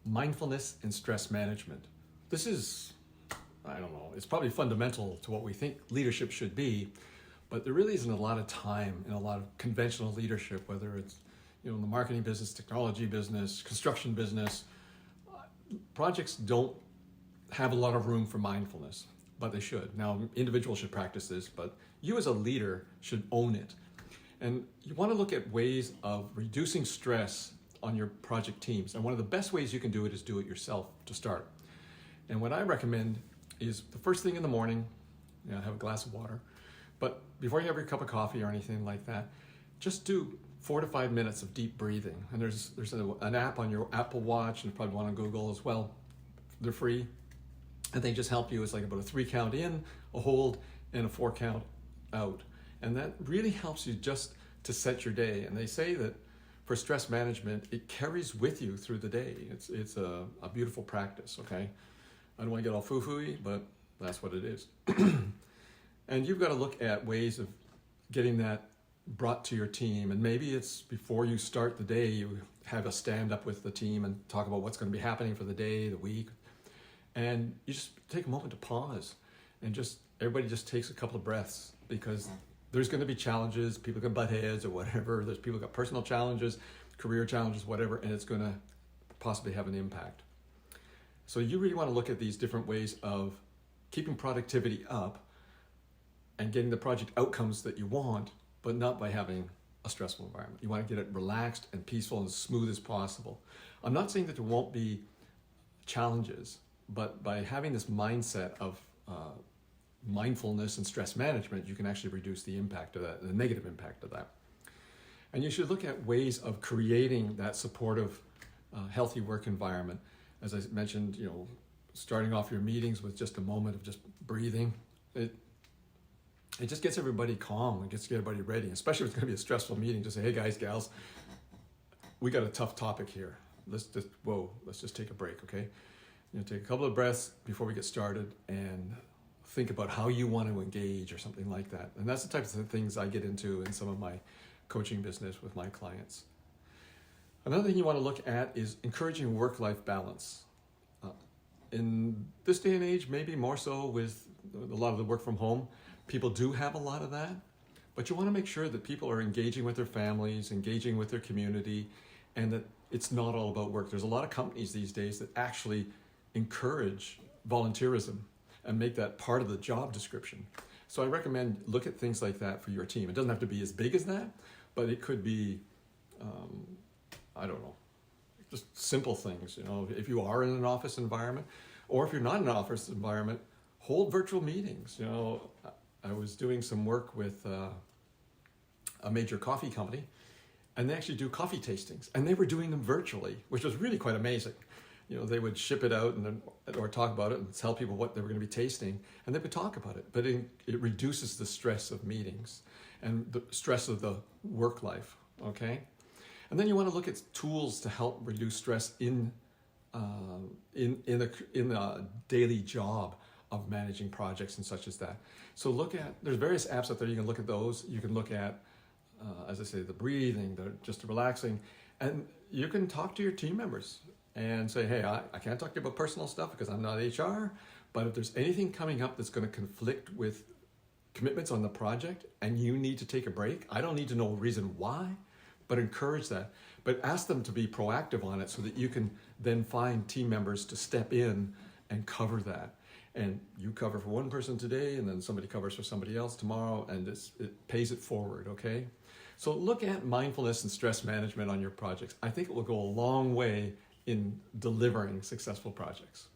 mindfulness and stress management. This is, I don't know, it's probably fundamental to what we think leadership should be, but there really isn't a lot of time in a lot of conventional leadership, whether it's in the marketing business, technology business, construction business. Projects don't have a lot of room for mindfulness, but they should. Now, individuals should practice this, but you as a leader should own it. And you want to look at ways of reducing stress on your project teams. And one of the best ways you can do it is do it yourself to start. And what I recommend is the first thing in the morning, have a glass of water. But before you have your cup of coffee or anything like that, just do 4 to 5 minutes of deep breathing. And there's an app on your Apple Watch, and probably one on Google as well. They're free. And they just help you. It's like about a 3 count in, a hold, and a 4 count out. And that really helps you just to set your day. And they say that for stress management, it carries with you through the day. It's a beautiful practice, okay? I don't want to get all foo-foo-y, but that's what it is. And you've got to look at ways of getting that brought to your team. And maybe it's before you start the day, you have a stand-up with the team and talk about what's going to be happening for the day, the week. And you just take a moment to pause and everybody just takes a couple of breaths, because there's going to be challenges. People can butt heads or whatever. There's people who got personal challenges, career challenges, whatever, and it's going to possibly have an impact. So you really want to look at these different ways of keeping productivity up and getting the project outcomes that you want, but not by having a stressful environment. You want to get it relaxed and peaceful and as smooth as possible. I'm not saying that there won't be challenges, but by having this mindset of mindfulness and stress management, you can actually reduce the impact of that, the negative impact of that. And you should look at ways of creating that supportive, healthy work environment. As I mentioned, starting off your meetings with just a moment of just breathing, it just gets everybody calm. It gets everybody ready, especially if it's going to be a stressful meeting. Just say, hey guys, gals, we got a tough topic here. Let's just take a break, okay? Take a couple of breaths before we get started and think about how you want to engage or something like that. And that's the types of things I get into in some of my coaching business with my clients. Another thing you want to look at is encouraging work-life balance. In this day and age, maybe more so with a lot of the work from home, people do have a lot of that, but you want to make sure that people are engaging with their families, engaging with their community, and that it's not all about work. There's a lot of companies these days that actually encourage volunteerism and make that part of the job description. So I recommend look at things like that for your team. It doesn't have to be as big as that, but it could be, I don't know, just simple things. If you are in an office environment, or if you're not in an office environment, hold virtual meetings. I was doing some work with a major coffee company, and they actually do coffee tastings, and they were doing them virtually, which was really quite amazing. They would ship it out or talk about it and tell people what they were going to be tasting, and they would talk about it. But it reduces the stress of meetings and the stress of the work life, okay? And then you want to look at tools to help reduce stress in the daily job of managing projects and such as that. So there's various apps out there. You can look at those. You can look at, as I say, the breathing, just relaxing, and you can talk to your team members and say, hey, I can't talk to you about personal stuff because I'm not HR, but if there's anything coming up that's going to conflict with commitments on the project and you need to take a break, I don't need to know a reason why, but encourage that. But ask them to be proactive on it so that you can then find team members to step in and cover that. And you cover for one person today, and then somebody covers for somebody else tomorrow, and it pays it forward, okay? So look at mindfulness and stress management on your projects. I think it will go a long way in delivering successful projects.